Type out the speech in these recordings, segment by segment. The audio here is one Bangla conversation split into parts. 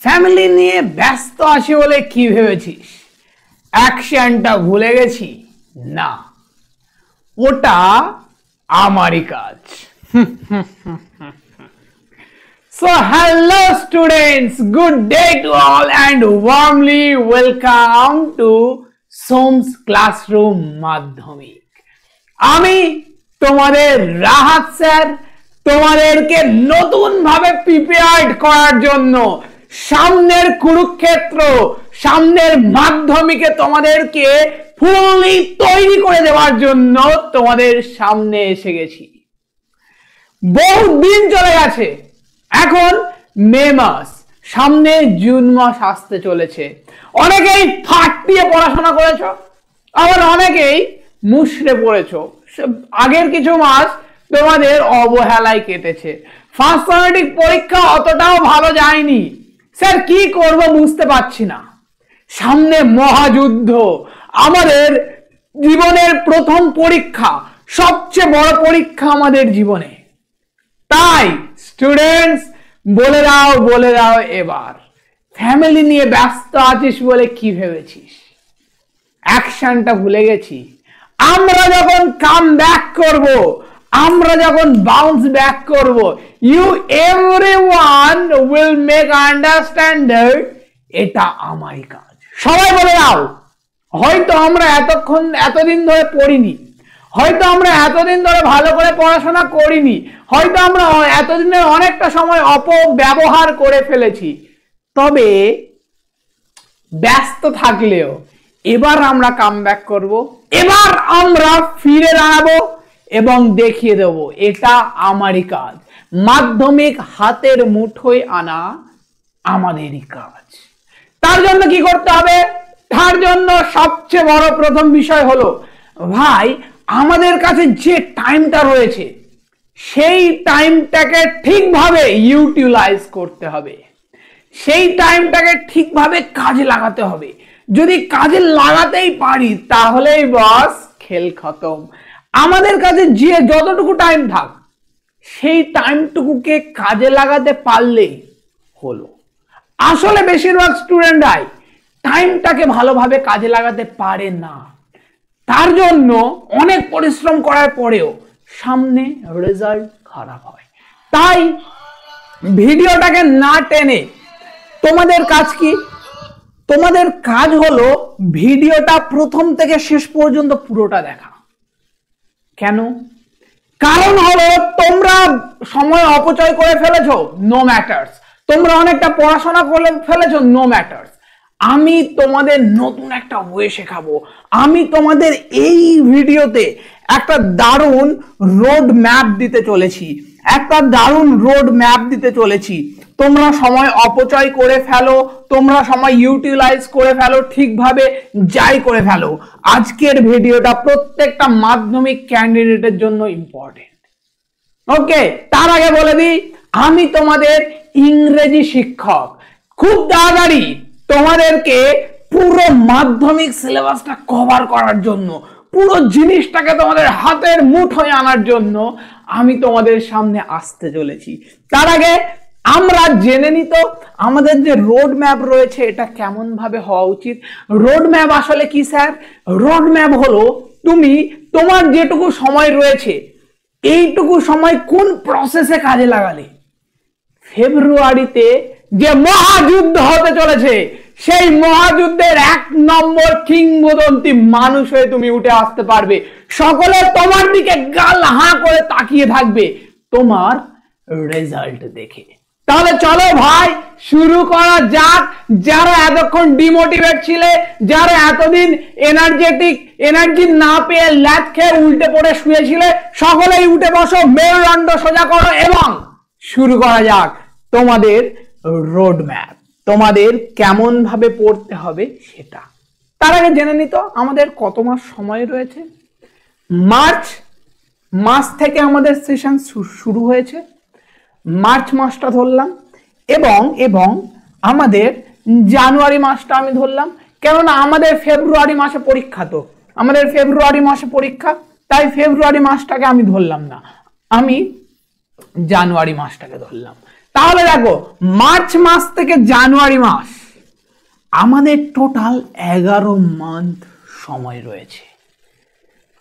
ফ্যামিলি নিয়ে ব্যস্ত আছি বলে কি ভেবেছিস অ্যাকশনটা ভুলে গেছি? না, ওটা আমারই কাজ। So hello students, good day to all and warmly welcome to Som's Classroom মাধ্যমিক। আমি তোমাদের রাহাত স্যার তোমাদেরকে নতুন ভাবে প্রিপেয়ার্ড করার জন্য সামনের কুরুক্ষেত্র, সামনের মাধ্যমিকে তোমাদেরকে ফুললি তৈরি করে দেওয়ার জন্য তোমাদের সামনে এসে গেছি। বহু দিন চলে গেছে, এখন মে মাস, সামনে জুন মাস আসতে চলেছে। অনেকেই ফাট দিয়ে পড়াশোনা করেছো, আবার অনেকেই মুষড়ে পড়েছো। আগের কিছু মাস তোমাদের অবহেলায় কেটেছে। ফার্স্ট সেমিস্টার পরীক্ষা অতটাও ভালো যায়নি। স্যার কি করব বুঝতে পারছি না। সামনে মহাযুদ্ধ, আমাদের জীবনের প্রথম পরীক্ষা, সবচেয়ে বড় পরীক্ষা আমাদের জীবনে। তাই স্টুডেন্টস বলে দাও এবার ফ্যামিলি নিয়ে ব্যস্ত আছিস বলে কি ভেবেছিস? অ্যাকশনটা ভুলে গেছি। আমরা যখন কাম ব্যাক করব, আমরা যখন বাউন্স ব্যাক করব, you everyone will make understand এটা আমারই কাজ। সবাই বলে দাও, হয়তো আমরা এতদিন ধরে পড়িনি, হয়তো আমরা এতদিন ধরে ভালো করে পড়াশোনা করিনি, হয়তো আমরা এতদিনের অনেকটা সময় অপব্যবহার করে ফেলেছি, তবে ব্যস্ত থাকলেও এবার আমরা কামব্যাক করব, এবার আমরা ফিরে দাঁড়াবো এবং দেখিয়ে দেব এটা আমারই কাজ। মাধ্যমিক হাতের মুঠোয় আনা আমাদেরই কাজ। তার জন্য কি করতে হবে? তার জন্য সবচেয়ে বড় প্রথম বিষয় হলো, ভাই আমাদের কাছে যে টাইমটা রয়েছে সেই টাইমটাকে ঠিকভাবে ইউটিলাইজ করতে হবে, সেই টাইমটাকে ঠিকভাবে কাজে লাগাতে হবে। যদি কাজে লাগাতেই পারি তাহলেই বস খেল খতম। আমাদের কাছে যে যতটুকু টাইম থাক সেই টাইমটুকুকে কাজে লাগাতে পারলেই হলো। আসলে বেশিরভাগ স্টুডেন্টরাই টাইমটাকে ভালোভাবে কাজে লাগাতে পারে না। তার জন্য অনেক পরিশ্রম করার পরেও সামনে রেজাল্ট খারাপ হয়। তাই ভিডিওটাকে না টেনে তোমাদের কাজ কি? তোমাদের কাজ হলো ভিডিওটা প্রথম থেকে শেষ পর্যন্ত পুরোটা দেখা। কেন? কারণ হলো তোমরা সময় অপচয় করে ফেলেছো, নো ম্যাটার্স। তোমরা অনেকটা পড়াশোনা করে ফেলেছো, নো ম্যাটার্স। আমি তোমাদের নতুন একটা ওয়ে শেখাবো। আমি তোমাদের এই ভিডিওতে একটা দারুণ রোড ম্যাপ দিতে চলেছি, তোমরা সময় অপচয় করে ফেলো, তোমরা সময় ইউটিলাইজ করে ফেলো, ঠিকভাবে যাই করে ফেলো। আজকের ভিডিওটা প্রত্যেকটা মাধ্যমিক ক্যান্ডিডেটের জন্য ইম্পর্টেন্ট। ওকে, তার আগে বলে দিই, আমি তোমাদের ইংরেজি শিক্ষক। খুব তাড়াতাড়ি তোমাদেরকে পুরো মাধ্যমিক সিলেবাসটা কভার করার জন্য, পুরো জিনিসটাকে তোমাদের হাতের মুঠোয় আনার জন্য আমি তোমাদের সামনে আসতে চলেছি। তার আগে আমরা জেনে নিত আমাদের যে রোড ম্যাপ রয়েছে এটা কেমন ভাবে হওয়া উচিত। রোড ম্যাপ আসলে কি স্যার? রোড ম্যাপ হলো তুমি তোমার যেটুকু সময় রয়েছে এইটুকু সময় কোন প্রসেসে কাজে লাগালে ফেব্রুয়ারিতে যে মহাযুদ্ধ হতে চলেছে সেই মহাযুদ্ধের 1 নম্বর কিংবদন্তি মানুষ হয়ে তুমি উঠে আসতে পারবে। সকলে তোমার দিকে গাল হাঁ করে তাকিয়ে থাকবে তোমার রেজাল্ট দেখে। তাহলে চলো ভাই শুরু করা যাক। যারা এতক্ষণ ডিমোটিভেট ছিলে, যারা এতদিন এনার্জি না পেয়ে ল্যাথ খেয়ে উল্টে পড়ে শুয়েছিলে, সকলেই উঠে বসো, মেরুদণ্ড সোজা করো এবং শুরু করা যাক তোমাদের রোড ম্যাপ। তোমাদের কেমন ভাবে পড়তে হবে সেটা। তার আগে জেনে নিত আমাদের কত মাস সময় রয়েছে। মার্চ মাস থেকে আমাদের সেশন শুরু হয়েছে, মার্চ মাসটা ধরলাম এবং আমাদের জানুয়ারি মাসটা আমি ধরলাম, কেননা আমাদের ফেব্রুয়ারি মাসে পরীক্ষা, তো আমাদের ফেব্রুয়ারি মাসে পরীক্ষা, তাই ফেব্রুয়ারি মাসটাকে আমি ধরলাম না, আমি জানুয়ারি মাসটাকে ধরলাম। তাহলে দেখো মার্চ মাস থেকে জানুয়ারি মাস আমাদের টোটাল 11 মান্থ সময় রয়েছে।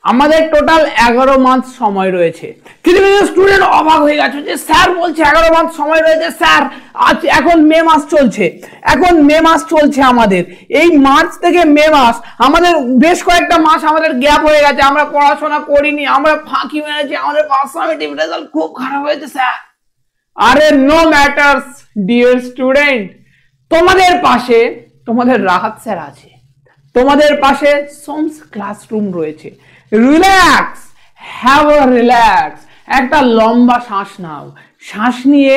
আমাদের টোটাল 11 মান্থ সময় রয়েছে। কিছু কিছু স্টুডেন্ট অবাক হয়ে গেছে যে স্যার বলছে 11 মান্থ সময় রয়েছে, স্যার আজ এখন মে মাস চলছে, আমাদের এই মার্চ থেকে মে মাস আমাদের বেশ কয়েকটা মাস আমাদের গ্যাপ হয়ে গেছে, আমরা পড়াশোনা করিনি, আমরা ফাঁকি মেরেছি, আমাদের ফার্স্ট সামেটিভ রেজাল্ট খুব খারাপ হয়েছে স্যার। আরে নো ম্যাটারস ডিয়ার স্টুডেন্ট, তোমাদের পাশে তোমাদের রাহাত স্যার আছে, তোমাদের পাশে সোমস ক্লাসরুম রয়েছে। রিল্যাক্স, হ্যাভ আ রিল্যাক্স, একটা লম্বা শ্বাস নাও, শ্বাস নিয়ে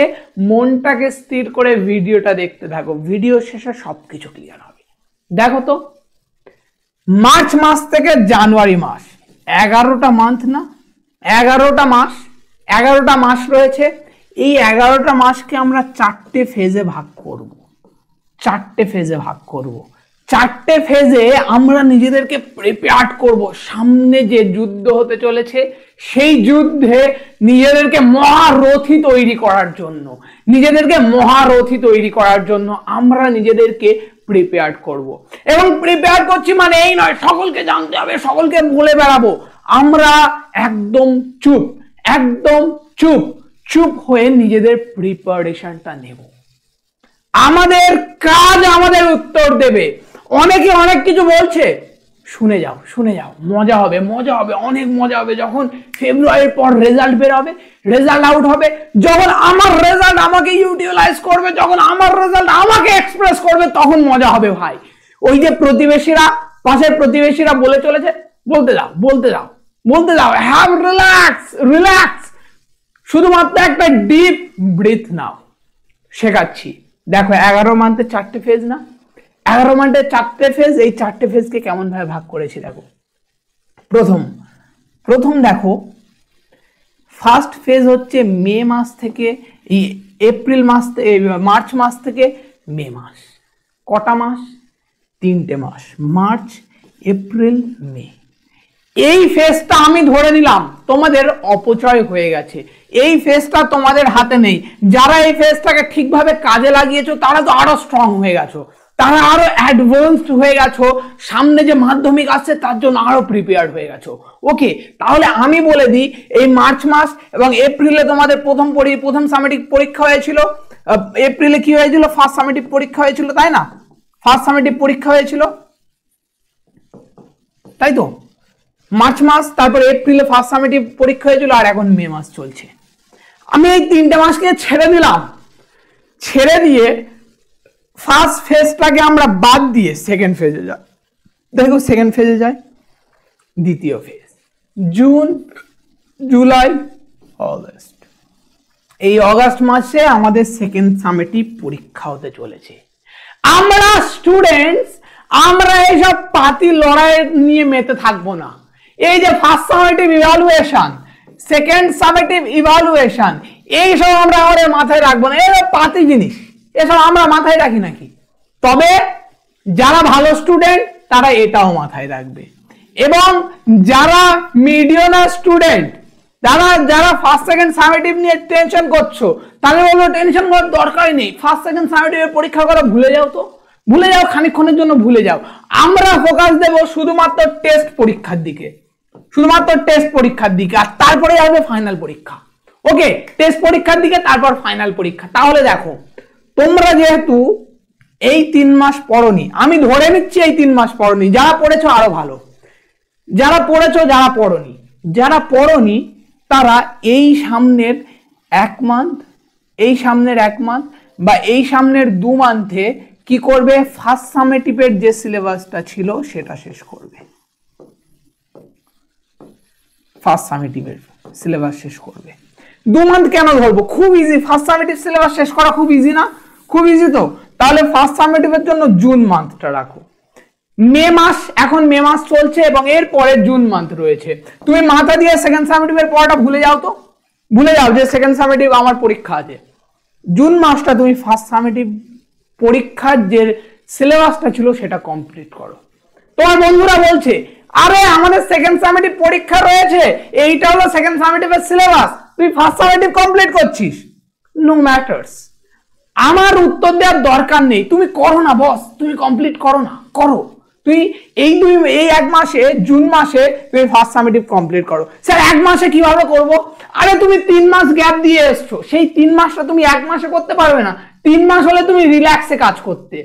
মনটাকে স্থির করে ভিডিওটা দেখতে থাকো, ভিডিও শেষে সবকিছু ক্লিয়ার হবে। দেখো তো মার্চ মাস থেকে জানুয়ারি মাস 11টা মান্থ না, 11টা মাস রয়েছে। এই 11টা মাসকে আমরা 4টে ফেজে ভাগ করব, 4টে ফেজে আমরা নিজেদেরকে প্রিপেয়ার করব সামনে যে যুদ্ধ হতে চলেছে, সেই যুদ্ধে নিজেদেরকে মহারথী তৈরি করার জন্য আমরা নিজেদেরকে প্রিপেয়ার করব। এবং প্রিপেয়ার করছি মানে এই নয় সকলকে জানতে হবে, সকলকে বলে বেড়াবো। আমরা একদম চুপ হয়ে নিজেদের প্রিপারেশনটা নেব। আমাদের কাজ আমাদের উত্তর দেবে। অনেকে অনেক কিছু বলছে, শুনে যাও, মজা হবে, অনেক মজা হবে। যখন ফেব্রুয়ারির পর রেজাল্ট বেরোবে, রেজাল্ট আউট হবে, যখন আমার রেজাল্ট আমাকে ইউটিলাইজ করবে, যখন আমার রেজাল্ট আমাকে এক্সপ্রেস করবে, তখন মজা হবে ভাই। ওই যে পাশের প্রতিবেশীরা বলে চলেছে, বলতে দাও, হ্যাভ রিল্যাক্স, শুধুমাত্র একটা ডিপ ব্রিথ নাও। শেখাচ্ছি, দেখো 11 মান্থে 4টে ফেজ না, 11 মান্থে 4টে ফেজ। এই 4টে ফেজকে কেমন ভাবে ভাগ করেছি দেখো। প্রথম দেখো, ফার্স্ট ফেজ হচ্ছে মে মাস থেকে মার্চ মাস থেকে মে মাস। কটা মাস? 3টে মাস, মার্চ, এপ্রিল, মে। এই ফেজটা আমি ধরে নিলাম তোমাদের অপচয় হয়ে গেছে, এই ফেজটা তোমাদের হাতে নেই। যারা এই ফেজটাকে ঠিকভাবে কাজে লাগিয়েছো তারা তো আরো স্ট্রং হয়ে গেছো, তারা আরো অ্যাডভান্সড হয়ে গেছো, সামনে যে মাধ্যমিক আসছে তার জন্য আরো প্রিপেয়ার্ড হয়ে গেছো। ওকে, তাহলে আমি বলে দিই, এই মার্চ মাস এবং এপ্রিলে তোমাদের প্রথম সামেটিভ পরীক্ষা হয়েছিল। এপ্রিলে কি হয়েছিল? ফার্স্ট সামেটিভ পরীক্ষা হয়েছিল, তাই না? ফার্স্ট সামেটিভ পরীক্ষা হয়েছিল, তাই তো? মার্চ মাস, তারপর এপ্রিলে ফার্স্ট সামেটিভ পরীক্ষা হয়েছিল, আর এখন মে মাস চলছে। আমি এই 3টে মাসকে ছেড়ে দিলাম, ছেড়ে দিয়ে ফার্স্ট ফেজটাকে আমরা বাদ দিয়ে সেকেন্ড ফেজে যাই। দেখো সেকেন্ড ফেজে যাই, দ্বিতীয় ফেজ জুন, জুলাই, অগস্ট। এই অগস্ট মাসে আমাদের সেকেন্ড সামেটিভ পরীক্ষা হতে চলেছে। আমরা স্টুডেন্টস, আমরা এইসব পাতি লড়াই নিয়ে মেতে থাকবো না। এই যে first summative evaluation, second summative evaluation, এইসব আমরা আমাদের মাথায় রাখবো না। এসব পাতি জিনিস, এসব আমরা মাথায় রাখি নাকি? তবে যারা ভালো স্টুডেন্ট তারা এটাও মাথায় রাখবে, এবং যারা মিডিয়াম স্টুডেন্ট, যারা ফার্স্ট সেকেন্ড সামেটিভ নিয়ে টেনশন করছো, তাহলে বলবো টেনশন করার দরকারই নেই। ফার্স্ট সেকেন্ড সামেটিভের পরীক্ষা করা ভুলে যাও, খানিকক্ষণের জন্য ভুলে যাও। আমরা ফোকাস দেব শুধুমাত্র টেস্ট পরীক্ষার দিকে, আর তারপরে আসবে ফাইনাল পরীক্ষা। ওকে, টেস্ট পরীক্ষার দিকে, তারপর ফাইনাল পরীক্ষা। তাহলে দেখো, তোমরা যেহেতু এই 3 মাস পড়নি, আমি ধরে নিচ্ছি এই 3 মাস পড়নি, যারা পড়েছো আরো ভালো, যারা পড়েছো, যারা পড়নি তারা এই সামনের 1 মান্থ, বা এই সামনের 2 মান্থে কি করবে? ফার্স্ট সামেটিভের যে সিলেবাসটা ছিল সেটা শেষ করবে। ফার্স্ট সামেটিভের সিলেবাস শেষ করবে। 2 মান্থ কেন ধরবো? খুব ইজি, ফার্স্ট সামেটিভ সিলেবাস শেষ করা খুব ইজি না? খুব ইজি তো। তাহলে ফার্স্ট সামেটিভের জন্য জুন মান্থটা রাখো। মে মাস, এখন মে মাস চলছে এবং এর পরে জুন মান্থ রয়েছে। তুমি মাথা দিয়ে সেকেন্ড সামেটিভের পড়াটা ভুলে যাও যে সেকেন্ড সামেটিভ আমার পরীক্ষা আছে। জুন মাসটা তুমি ফার্স্ট সামেটিভ পরীক্ষার যে সিলেবাসটা ছিল সেটা কমপ্লিট করো। তোমার বন্ধুরা বলছে, আরে আমাদের সেকেন্ড সামেটিভ পরীক্ষা রয়েছে, এইটা হলো সেকেন্ড সামেটিভের সিলেবাস, তুই ফার্স্ট সামেটিভ কমপ্লিট করছিস। নো ম্যাটারস, আমার উত্তর দেওয়ার দরকার নেই, তুমি করো না বস, তুমি কমপ্লিট করো না, করো তুই এই এক মাসে, জুন মাসে তুমি ফার্স্ট সামেটিভ কমপ্লিট করো। স্যার এক মাসে কিভাবে করব? আরে তুমি 3 মাস গ্যাপ দিয়ে এসছো, সেই 3 মাসটা তুমি এক মাসে করতে পারবে না। 3 মাস হলে তুমি রিল্যাক্সে কাজ করতে,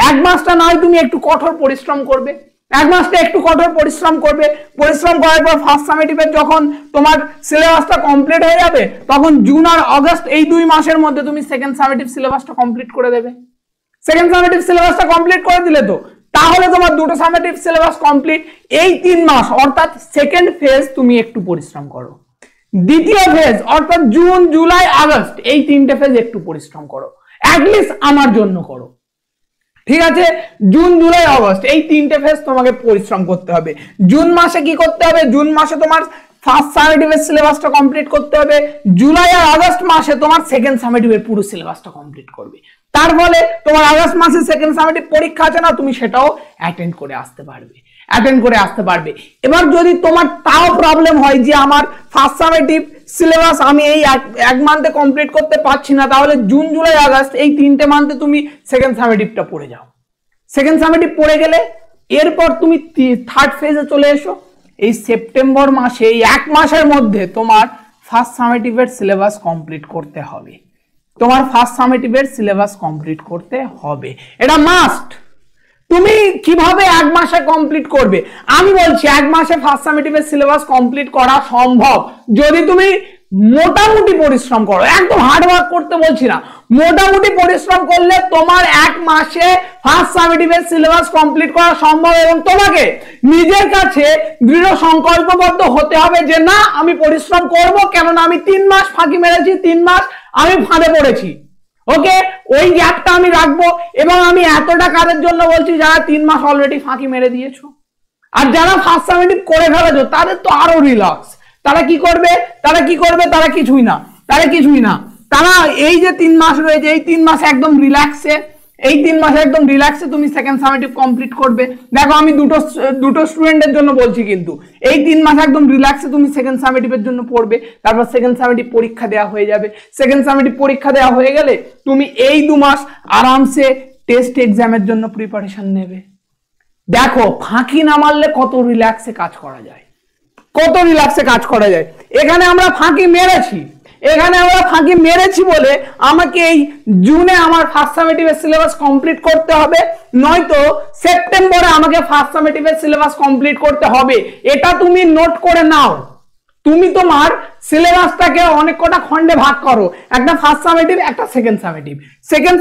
এক মাসটা নয় তুমি একটু কঠোর পরিশ্রম করবে, এক মাসটা একটু কঠোর পরিশ্রম করবে। পরিশ্রম করার পর ফার্স্ট সামেটিভের যখন তোমার সিলেবাসটা কমপ্লিট হয়ে যাবে, তখন জুন আর অগস্ট এই 2 মাসের মধ্যে তুমি সেকেন্ড সামেটিভ সিলেবাসটা কমপ্লিট করে দেবে। সেকেন্ড সামেটিভ সিলেবাসটা কমপ্লিট করে দিলে তো তাহলে তোমার দুটো সামেটিভ সিলেবাস কমপ্লিট। এই 3 মাস অর্থাৎ সেকেন্ড ফেজ তুমি একটু পরিশ্রম করো, দ্বিতীয় ফেজ অর্থাৎ জুন জুলাই আগস্ট এই 3টে ফেজ একটু পরিশ্রম করো, অ্যাটলিস্ট আমার জন্য করো, ঠিক আছে? জুন জুলাই আগস্ট এই 3টে ফেজ তোমাকে পরিশ্রম করতে হবে। জুন মাসে কি করতে হবে? জুন মাসে তোমার ফার্স্ট সামেটিভের সিলেবাসটা কমপ্লিট করতে হবে, জুলাই আর আগস্ট মাসে তোমার সেকেন্ড সামেটিভের পুরো সিলেবাসটা কমপ্লিট করবে। তার ফলে তোমার আগস্ট মাসে সেকেন্ড সামেটিভ পরীক্ষা আছে না, তুমি সেটাও অ্যাটেন্ড করে আসতে পারবে। এবার যদি তোমার তাও প্রবলেম হয় যে আমার ফার্স্ট সামেটিভ সিলেবাস আমি এই এক মান্থে কমপ্লিট করতে পারছি না, তাহলে জুন জুলাই আগস্ট এই 3টে মান্থে তুমি সেকেন্ড সামেটিভটা পড়ে যাও। সেকেন্ড সামেটিভ পড়ে গেলে এরপর তুমি থার্ড ফেজে চলে এসো। এই সেপ্টেম্বর মাসে, এই এক মাসের মধ্যে তোমার ফার্স্ট সামেটিভের সিলেবাস কমপ্লিট করতে হবে, তোমার ফার্স্ট সামেটিভের সিলেবাস কমপ্লিট করতে হবে, এটা মাস্ট। তুমি কিভাবে এক মাসে কমপ্লিট করবে? আমি বলছি এক মাসে ফার্স্ট সামেটিভের সিলেবাস কমপ্লিট করা সম্ভব যদি তুমি মোটামুটি পরিশ্রম করো, একদম হার্ড ওয়ার্ক করতে বলছি না, মোটামুটি পরিশ্রম করলে তোমার এক মাসে ফার্স্ট সামেটিভের সিলেবাস কমপ্লিট করা সম্ভব। এবং তোমাকে নিজের কাছে দৃঢ় সংকল্পবদ্ধ হতে হবে যে না আমি পরিশ্রম করব, কেননা আমি 3 মাস ফাঁকি মেরেছি, 3 মাস আমি ফাঁদে পড়েছি, ওকে? ওই গ্যাপটা আমি রাখবো। এবং আমি এতটা কাজের জন্য বলছি যারা 3 মাস অলরেডি ফাঁকি মেরে দিয়েছো, আর যারা ফার্স্ট সামেটিভ করে ফেলেছো তাদের তো আরো রিল্যাক্স। তারা কি করবে? তারা কিছুই না, তারা এই যে 3 মাস রয়েছে এই 3 মাস একদম রিল্যাক্সে তুমি সেকেন্ড সামেটিভ কমপ্লিট করবে। দেখো আমি দুটো স্টুডেন্টের জন্য বলছি, কিন্তু এই 3 মাস একদম রিল্যাক্সে তুমি সেকেন্ড সামেটিভের জন্য পড়বে, তারপর সেকেন্ড সামেটিভ পরীক্ষা দেওয়া হয়ে যাবে। সেকেন্ড সামেটিভ পরীক্ষা দেওয়া হয়ে গেলে তুমি এই 2 মাস আরামসে টেস্ট এক্সামের জন্য প্রিপারেশন নেবে। দেখো ফাঁকি না মারলে কত রিল্যাক্সে কাজ করা যায়, এখানে আমরা ফাঁকি মেরেছি বলে আমাকে এই জুনে আমার ফার্স্ট সামেটিভের সিলেবাস কমপ্লিট করতে হবে, নয়তো সেপ্টেম্বরে আমাকে ফার্স্ট সামেটিভের সিলেবাস কমপ্লিট করতে হবে। এটা তুমি নোট করে নাও। তুমি তোমার সিলেবাসটাকে অনেক কটা খণ্ডে ভাগ করো, একটা ফার্স্ট সামেটিভ, একটা সেকেন্ড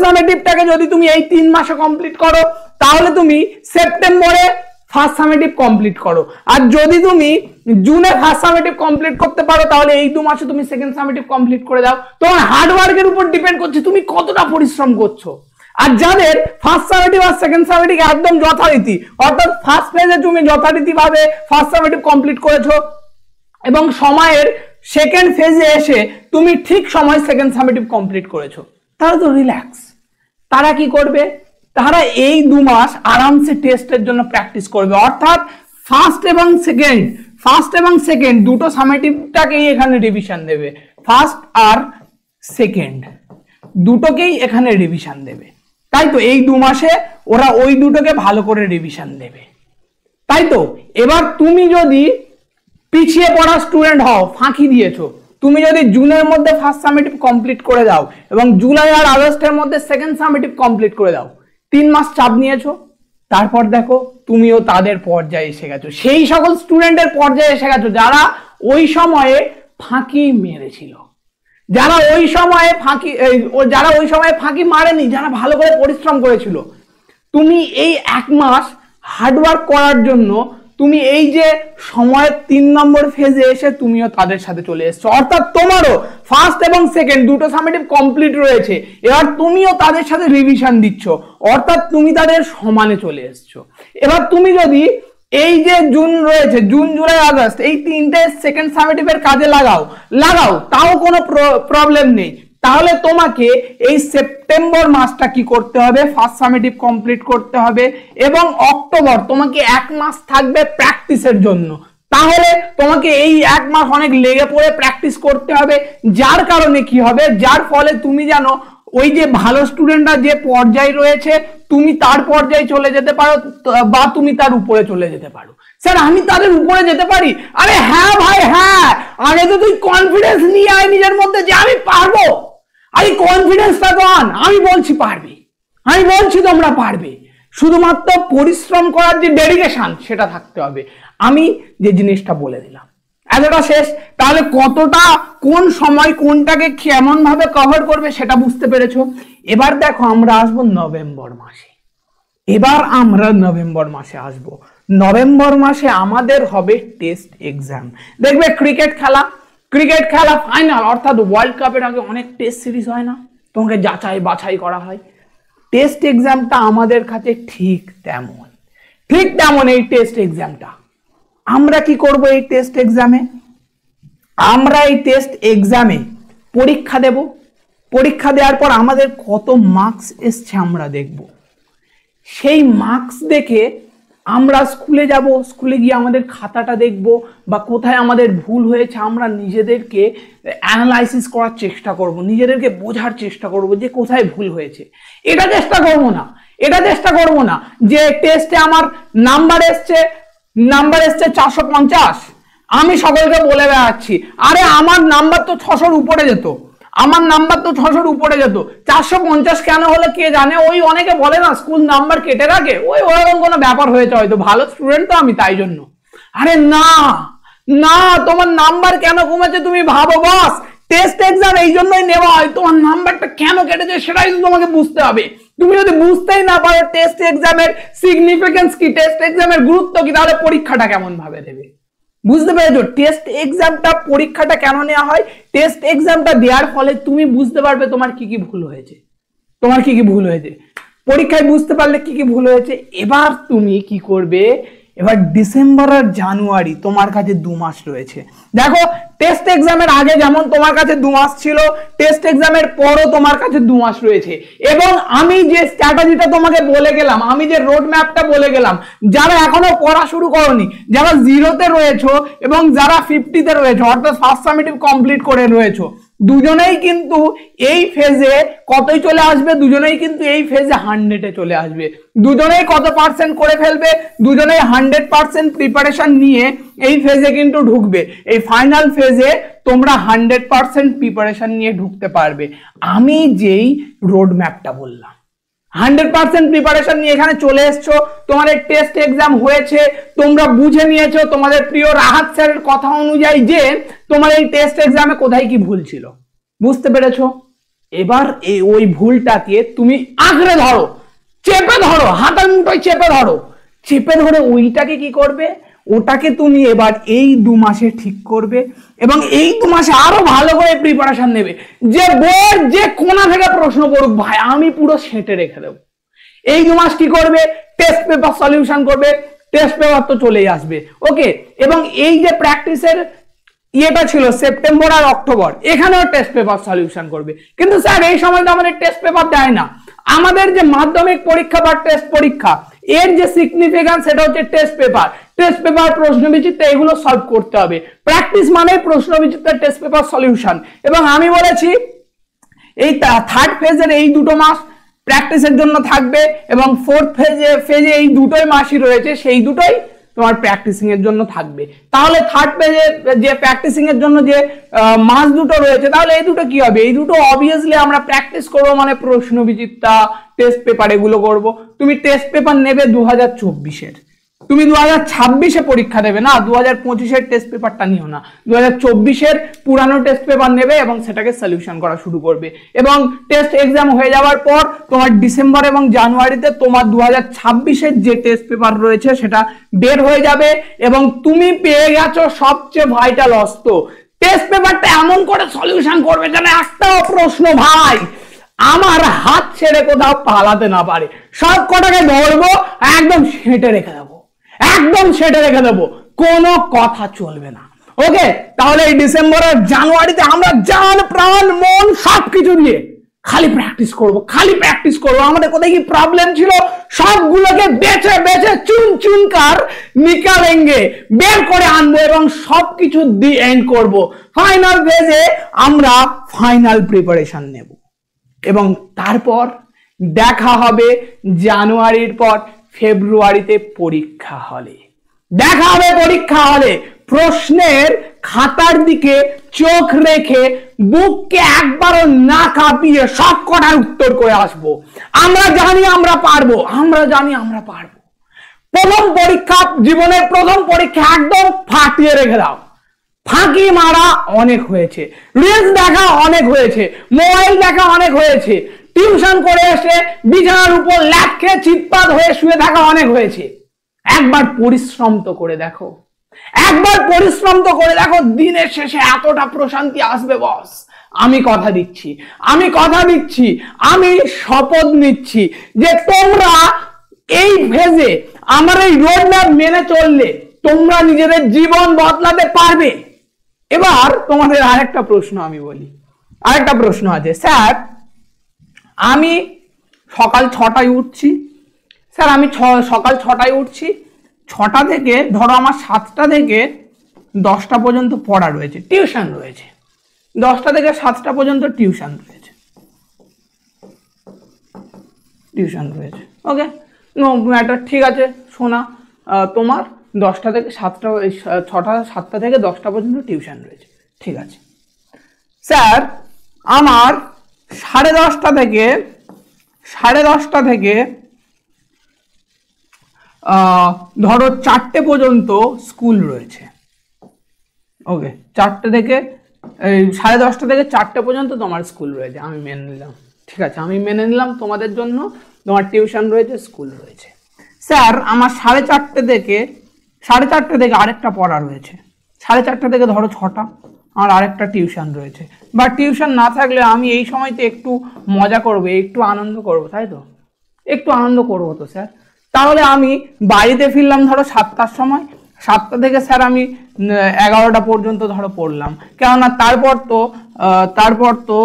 সামেটিভটাকে যদি তুমি এই 3 মাসে কমপ্লিট করো তাহলে তুমি সেপ্টেম্বরে ফার্স্ট সামেটিভ কমপ্লিট করো, আর যদি তুমি জুনে ফার্স্ট সামেটিভ কমপ্লিট করতে পারো তাহলে এই 2 মাসে তুমি সেকেন্ড সামেটিভ কমপ্লিট করে দাও। তোমার হার্ড ওয়ার্কের উপর ডিপেন্ড করছে তুমি কতটা পরিশ্রম করছো। আর যাদের ফার্স্ট সামেটিভ আর সেকেন্ড সামেটিভ একদম যথারীতি, অর্থাৎ ফার্স্ট ফেজে তুমি যথারীতিভাবে ফার্স্ট সামেটিভ কমপ্লিট করেছো এবং সময়ের সেকেন্ড ফেজে এসে তুমি ঠিক সময় সেকেন্ড সামেটিভ কমপ্লিট করেছো, তারা তো রিল্যাক্স। তারা কি করবে? তারা এই 2 মাস আরামসে টেস্টের জন্য প্র্যাকটিস করবে, অর্থাৎ ফার্স্ট এবং সেকেন্ড দুটো সামেটিভটাকেই এখানে রিভিশন দেবে, ফার্স্ট আর সেকেন্ড দুটোকেই এখানে রিভিশন দেবে। তাই তো এই 2 মাসে ওরা ওই দুটোকে ভালো করে রিভিশন দেবে, তাই তো? এবার তুমি যদি পিছিয়ে পড়া স্টুডেন্ট হও, ফাঁকি দিয়েছো, তুমি যদি জুনের মধ্যে ফার্স্ট সামেটিভ কমপ্লিট করে দাও এবং জুলাই আর আগস্টের মধ্যে সেকেন্ড সামেটিভ কমপ্লিট করে দাও, 3 মাস চাপ নিয়েছো, তারপর দেখো তুমিও তাদের পর্যায়ে এসে গেছো, সেই সকল স্টুডেন্টের পর্যায়ে এসে গেছো যারা ওই সময়ে ফাঁকি মেরেছিল, যারা ওই সময়ে ফাঁকি মারেনি, যারা ভালো করে পরিশ্রম করেছিল। তুমি এই 1 মাস হার্ডওয়ার্ক করার জন্য তুমি এই যে সময়ের 3 নম্বর ফেজে এসে তুমিও তাদের সাথে চলে এসছো, অর্থাৎ তোমারও ফার্স্ট এবং সেকেন্ড দুটো সামেটিভ কমপ্লিট রয়েছে, এবার তুমিও তাদের সাথে রিভিশন দিচ্ছ, অর্থাৎ তুমি তাদের সমানে চলে এসছো। এবার তুমি যদি এই যে জুন রয়েছে, জুন জুলাই আগস্ট এই 3টে সেকেন্ড সামেটিভের কাজে লাগাও, তাও কোনো প্রবলেম নেই। তাহলে তোমাকে এই সেপ্টেম্বর মাসটা কি করতে হবে? ফার্স্ট সামেটিভ কমপ্লিট করতে হবে এবং অক্টোবর তোমাকে 1 মাস থাকবে প্র্যাকটিসের জন্য। তাহলে তোমাকে এই 1 মাস অনেক লেগে পড়ে প্র্যাকটিস করতে হবে, যার কারণে কি হবে, যার ফলে তুমি জানো ওই যে ভালো স্টুডেন্টরা যে পর্যায়ে রয়েছে তুমি তার পর্যায়ে চলে যেতে পারো বা তুমি তার উপরে চলে যেতে পারো। স্যার আমি তাদের উপরে যেতে পারি? আরে হ্যাঁ ভাই হ্যাঁ, আগে তো তুই কনফিডেন্স নিয়ে আয় নিজের মধ্যে যে আমি পারবো। আরে কনফিডেন্সটা তো আন, আমি বলছি পারবে, আমি বলছি তোমরা পারবে, শুধুমাত্র পরিশ্রম করার যে ডেডিকেশন সেটা থাকতে হবে। আমি যে জিনিসটা বলে দিলাম এতটা শেষ। তাহলে কতটা কোন সময় কোনটাকে কেমন ভাবে কভার করবে সেটা বুঝতে পেরেছো। এবার দেখো আমরা আসবো নভেম্বর মাসে। এবার আমরা নভেম্বর মাসে আসব। নভেম্বর মাসে আমাদের হবে টেস্ট এক্সাম। দেখবে ক্রিকেট খেলা ফাইনাল অর্থাৎ ওয়ার্ল্ড কাপের আগে অনেক টেস্ট সিরিজ হয় না, তোমাকে যাচাই বাছাই করা হয়। টেস্ট এক্সামটা আমাদের কাছে ঠিক তেমন এই টেস্ট এক্সামটা। আমরা কি করব এই টেস্ট এক্সামে? আমরা এই টেস্ট এক্সামে পরীক্ষা দেব। পরীক্ষা দেওয়ার পর আমাদের কত মার্কস এসছে আমরা দেখব। সেই মার্কস দেখে আমরা স্কুলে যাব, স্কুলে গিয়ে আমাদের খাতাটা দেখব বা কোথায় আমাদের ভুল হয়েছে আমরা নিজেদেরকে অ্যানালাইসিস করার চেষ্টা করব, নিজেদেরকে বোঝার চেষ্টা করব যে কোথায় ভুল হয়েছে। এটা চেষ্টা করব না যে টেস্টে আমার নাম্বার এসছে 450, আমি সকলকে বলে বেড়াচ্ছি আরে আমার নাম্বার তো 600-র উপরে যেত, 450 কেন হলো কে জানে। ওই অনেকে বলে না স্কুল নাম্বার কেটে রাখে, ওই ওরকম কোনো ব্যাপার হয়েছে, হয়তো ভালো স্টুডেন্ট তো আমি তাই জন্য। আরে না তোমার নাম্বার কেন কমেছে তুমি ভাবো বস। টেস্ট এক্সাম এই জন্যই নেওয়া হয়, তোমার নাম্বারটা কেন কেটেছে সেটাই তো তোমাকে বুঝতে হবে। তুমি যদি বুঝতেই না পারো টেস্ট এক্সামের সিগনিফিকেন্স কি, টেস্ট এক্সামের গুরুত্ব কি, তাহলে পরীক্ষাটা কেমন ভাবে দেবে? বুঝতে পেরেছো টেস্ট এক্সামটা পরীক্ষাটা কেন নেওয়া হয়? টেস্ট এক্সামটা দেওয়ার ফলে তুমি বুঝতে পারবে তোমার কি কি ভুল হয়েছে, পরীক্ষায় বুঝতে পারলে কি কি ভুল হয়েছে। এবার তুমি কি করবে? এবার ডিসেম্বর আর জানুয়ারি তোমার কাছে 2 মাস রয়েছে। দেখো টেস্ট এক্সামের আগে যেমন তোমার কাছে 2 মাস ছিল, টেস্ট এক্সামের পরও তোমার কাছে 2 মাস রয়েছে। এবং আমি যে স্ট্র্যাটেজিটা তোমাকে বলে গেলাম, আমি যে রোড ম্যাপটা বলে গেলাম, যারা এখনো পড়া শুরু করোনি, যারা 0-তে রয়েছো এবং যারা 50-তে রয়েছো অর্থাৎ ফার্স্ট সামেটিভ কমপ্লিট করে রয়েছো, দুজনেই কিন্তু এই ফেজে কতই চলে আসবে? দুজনেই কিন্তু এই ফেজে 100-এ চলে আসবে। দুজনেই কত পার্সেন্ট করে ফেলবে? দুজনেই 100% প্রিপারেশন নিয়ে এই ফেজে কিন্তু ঢুকবে। এই ফাইনাল ফেজে তোমরা 100% প্রিপারেশন নিয়ে ঢুকতে পারবে। আমি যেই রোড ম্যাপটা বললাম 100% প্রিপারেশন নিয়ে এখানে চলে এসছো, তোমাদের টেস্ট এক্সাম হয়েছে, তোমরা বুঝে নিয়েছো তোমাদের প্রিয় রাহাত স্যারের কথা অনুযায়ী যে তোমার এই টেস্ট এক্সামে কোথায় কি ভুল ছিল, বুঝতে পেরেছো। এবার ওই ভুলটাকে তুমি আঁকড়ে ধরো, চেপে ধরো, হাতের মুঠোয় চেপে ধরে ওইটাকে কি করবে? ওটাকে তুমি এবার এই 2 মাসে ঠিক করবে এবং এই 2 মাসে আরো ভালো করে প্রিপারেশন নেবে। যে বোর্ড যে কোণা থেকে প্রশ্ন করুক ভাই আমি পুরো সেটে রেখে দেবো। এই 2 মাস কি করবে? টেস্ট পেপার সলিউশন করবে, টেস্ট পেপার তো চলেই আসবে, ওকে। এবং এই যে প্র্যাকটিসের ইয়েটা ছিল সেপ্টেম্বর আর অক্টোবর, এখানেও টেস্ট পেপার সলিউশন করবে। কিন্তু স্যার এই সময় তো আমাদের টেস্ট পেপার দেয় না। আমাদের যে মাধ্যমিক পরীক্ষা বা টেস্ট পরীক্ষা এর যে সিগনিফিকেন্স সেটা হচ্ছে টেস্ট পেপার প্রশ্নবিচিত্র এগুলো সলভ করতে হবে। প্র্যাকটিস মানে প্রশ্নবিচিত্র টেস্ট পেপার সলিউশন। এবং আমি বলেছি এই থার্ড ফেজের এই 2 মাস প্র্যাকটিসের জন্য থাকবে এবং ফোর্থ ফেজে এই 2 মাসই রয়েছে, সেই 2টোই তোমার প্র্যাকটিসিং এর জন্য থাকবে। তাহলে থার্ড পেজে যে প্র্যাকটিসিং এর জন্য যে মাস 2 রয়েছে, তাহলে এই 2 কি হবে? এই 2 অবভিয়াসলি আমরা প্র্যাকটিস করবো, মানে প্রশ্নবিচিত্রা টেস্ট পেপার এগুলো করব। তুমি টেস্ট পেপার নেবে 2024-এর, তুমি 2026-এ পরীক্ষা দেবে না, 2025-এর টেস্ট পেপারটা নিও না, 2024-এর পুরানো টেস্ট পেপার নেবে এবং সেটাকে সলিউশন করা শুরু করবে। এবং টেস্ট এক্সাম হয়ে যাওয়ার পর তোমার ডিসেম্বর এবং জানুয়ারিতে তোমার 2026-এর যে টেস্ট পেপার রয়েছে সেটা বের হয়ে যাবে এবং তুমি পেয়ে গেছো সবচেয়ে ভাইটাল অস্ত্র। টেস্ট পেপারটা এমন করে সলিউশন করবে যেন একটাও প্রশ্ন ভাই আমার হাত ছেড়ে কোথাও পালাতে না পারে। সব কটাকে ধরবো, একদম সেটে রেখে দেবো, কোনো কথা চলবে না, ওকে। তাহলে এই ডিসেম্বর আর জানুয়ারিতে আমরা জান প্রাণ মন সবকিছু দিয়ে খালি প্র্যাকটিস করবো। আমাদের কোথায় কি প্রবলেম ছিল সবগুলোকে বেছে চুন কার নিকালেঙ্গে, বের করে আনবো এবং সবকিছু দি এন্ড করবো। ফাইনাল ফেজে আমরা ফাইনাল প্রিপারেশন নেব। এবং তারপর দেখা হবে জানুয়ারির পর ফেব্রুয়ারিতে পরীক্ষা হলে। দেখা হবে পরীক্ষা হলে, প্রশ্নের খাতার দিকে চোখ রেখে বুককে একবারও না কাঁপিয়ে সব কটার উত্তর করে আসবো। আমরা জানি আমরা পারবো, আমরা জানি আমরা পারবো। প্রথম পরীক্ষা, জীবনের প্রথম পরীক্ষা একদম ফাটিয়ে রেখে দাও। ফাঁকি মারা অনেক হয়েছে, রিলস দেখা অনেক হয়েছে, মোবাইল দেখা অনেক হয়েছে, টিউশন করে এসে বিছানার উপর ল্যাপ খেয়ে চিৎপাত হয়ে শুয়ে থাকা অনেক হয়েছে। একবার পরিশ্রম তো করে দেখো, একবার পরিশ্রম তো করে দেখো, দিনের শেষে এতটা প্রশান্তি আসবে বস। আমি কথা দিচ্ছি, আমি কথা দিচ্ছি, আমি শপথ নিচ্ছি যে তোমরা এই ফেজে আমার এই রোড ম্যাপ মেনে চললে তোমরা নিজেদের জীবন বদলাতে পারবে। এবার তোমাদের আরেকটা প্রশ্ন আমি বলি, আরেকটা প্রশ্ন আছে, স্যার আমি সকাল 6টায় উঠছি, স্যার আমি সকাল 6টায় উঠছি, 6টা থেকে ধরো আমার 7টা থেকে 10টা পর্যন্ত পড়া রয়েছে, টিউশন রয়েছে, 10টা থেকে 7টা পর্যন্ত টিউশন রয়েছে, টিউশন রয়েছে, ওকে নো ম্যাটার, ঠিক আছে শোনা, তোমার 10টা থেকে 7টা, 7টা থেকে 10টা পর্যন্ত টিউশন রয়েছে, ঠিক আছে স্যার আমার 10:30 থেকে ধরো 4টে পর্যন্ত স্কুল রয়েছে, ওকে 4টে থেকে 10:30 থেকে 4টে পর্যন্ত তোমার স্কুল রয়েছে, আমি মেনে নিলাম, ঠিক আছে আমি মেনে নিলাম তোমাদের জন্য তোমার টিউশন রয়েছে, স্কুল রয়েছে। স্যার আমার 4:30 থেকে আরেকটা পড়া রয়েছে, 4:30 থেকে ধরো 6টা আমার আরেকটা টিউশন রয়েছে, বা টিউশন না থাকলে আমি এই সময়তে একটু মজা করবো, একটু আনন্দ করবো, তাই তো একটু আনন্দ করবো তো স্যার। তাহলে আমি বাড়িতে ফিরলাম ধরো 7টার সময়, 7টা থেকে স্যার আমি 11টা পর্যন্ত ধরো পড়লাম, কেননা তারপর তো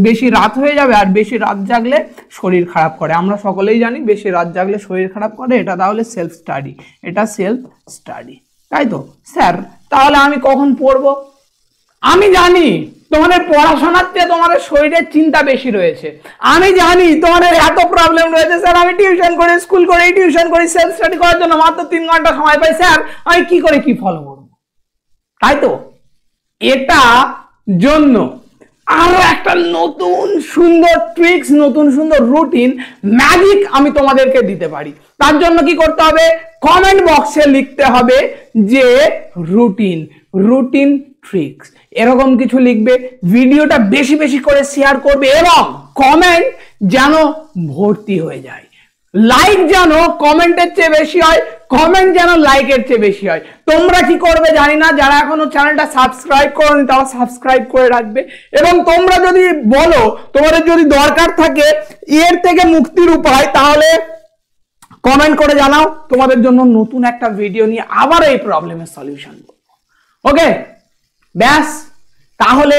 বেশি রাত হয়ে যাবে, আর বেশি রাত জাগলে শরীর খারাপ করে, আমরা সকলেই জানি বেশি রাত জাগলে শরীর খারাপ করে, এটা তাহলে সেলফ স্টাডি, এটা সেলফ স্টাডি, তাই তো স্যার। তাহলে আমি কখন পড়বো? আমি জানি তোমাদের পড়াশোনার চেয়ে তোমাদের শরীরের চিন্তা বেশি রয়েছে, আমি জানি তোমাদের এত প্রবলেম রয়েছে, স্যার আমি টিউশন করে, স্কুল করে, টিউশন করে, সেলফ স্টাডি করার জন্য মাত্র 3 ঘন্টা সময় পাই, স্যার আমি কি করে কি ফলো করবো, তাই তো। এটা জন্য আরো একটা নতুন সুন্দর ট্রিক্স, নতুন সুন্দর রুটিন, ম্যাজিক আমি তোমাদেরকে দিতে পারি। তার জন্য কি করতে হবে? কমেন্ট বক্সে লিখতে হবে যে রুটিন ট্রিক্স, এরকম কিছু লিখবে, ভিডিওটা বেশি বেশি করে শেয়ার করবে, এবং কমেন্ট যেন ভর্তি হয়ে যায়, লাইক যেন কমেন্টের চেয়ে বেশি হয়, কমেন্ট যেন লাইকের চেয়ে বেশি হয়। তোমরা কি করবে জানি না, যারা এখনো চ্যানেলটা সাবস্ক্রাইব করোনি তারা সাবস্ক্রাইব করে রাখবে, এবং তোমরা যদি বলো তোমাদের যদি দরকার থাকে এর থেকে মুক্তির উপায়, তাহলে কমেন্ট করে জানাও, তোমাদের জন্য নতুন একটা ভিডিও নিয়ে আবার এই প্রবলেমের সলিউশন করব, ওকে ব্যাস। তাহলে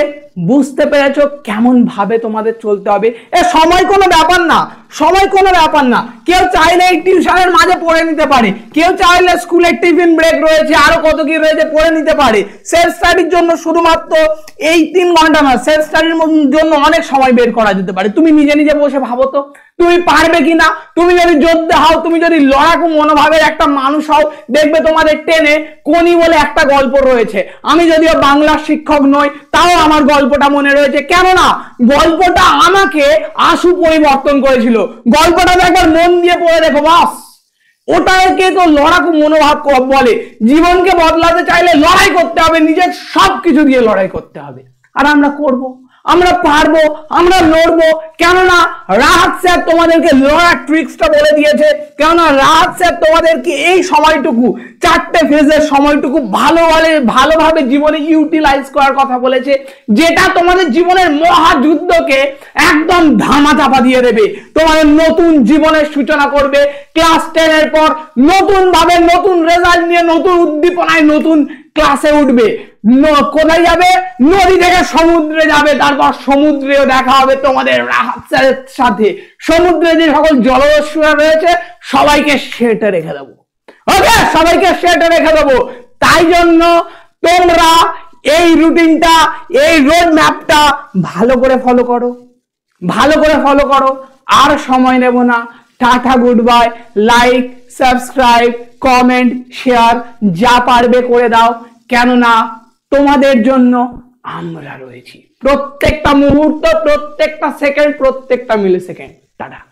বুঝতে পেরেছো কেমন ভাবে তোমাদের চলতে হবে। সময় কোনো ব্যাপার না, সময় কোনো ব্যাপার না, কেউ চাইলে এই টিউশনের মাঝে পড়ে নিতে পারে, কেউ চাইলে স্কুলের টিফিন ব্রেক রয়েছে, আরো কত কি রয়েছে পড়ে নিতে পারে। সেলফ স্টাডির জন্য শুধুমাত্র এই 3 ঘন্টা না, সেলফ স্টাডির জন্য অনেক সময় বের করা যেতে পারে। তুমি নিজে নিজে বসে ভাবো তো তুমি পারবে কিনা, তুমি যদি যোদ্ধা হও, তুমি যদি লড়াকু মনোভাবের একটা মানুষ হও, দেখবে তোমাদের টেনে কোনি বলে একটা গল্প রয়েছে, আমি যদিও বাংলার শিক্ষক নই তাও আমার গল্পটা মনে রয়েছে, কেননা গল্পটা আমাকে আশু পরিবর্তন করেছিল। গল্পটা একবার মন দিয়ে পড়ে দেখো বাস, ওটাকে তো লড়াকু মনোভাব বলে। জীবনকে বদলাতে চাইলে লড়াই করতে হবে, নিজের সবকিছু দিয়ে লড়াই করতে হবে, আর আমরা করব, আমরা পারবো, আমরা লড়বো, কেননা রাহাত স্যার তোমাদেরকে লড়ার ট্রিক্সটা বলে দিয়েছে, কেননা রাহাত স্যার তোমাদেরকে এই সময়টুকু 4টে ফেজের সময়টুকু ভালোভাবে জীবনে ইউটিলাইজ করার কথা বলেছে, যেটা তোমাদের জীবনের মহাযুদ্ধকে একদম ধামাচাপা দিয়ে দেবে, তোমাদের নতুন জীবনের সূচনা করবে। ক্লাস 10 এর পর নতুন ভাবে, নতুন রেজাল্ট নিয়ে, নতুন উদ্দীপনায় নতুন ক্লাসে উঠবে। কোথায় যাবে? নদী থেকে সমুদ্রে যাবে, তারপর সমুদ্রেও দেখা হবে তোমাদের রাহাত স্যারের সাথে। সমুদ্রে যে সকল জলদস্যুরা রয়েছে সবাইকে সেটে রেখে দেবো, ওকে সবাইকে সেটে রেখে দেবো। তাই জন্য তোমরা এই রুটিনটা, এই রোড ম্যাপটা ভালো করে ফলো করো, ভালো করে ফলো করো, আর সময় নেব না। Tata, good bye. Like, subscribe, comment, share যা পারবে করে দাও, কেননা তোমাদের জন্য আমরা রয়েছি। প্রত্যেকটা মুহূর্ত, প্রত্যেকটা সেকেন্ড, প্রত্যেকটা মিলি সেকেন্ড। টাটা।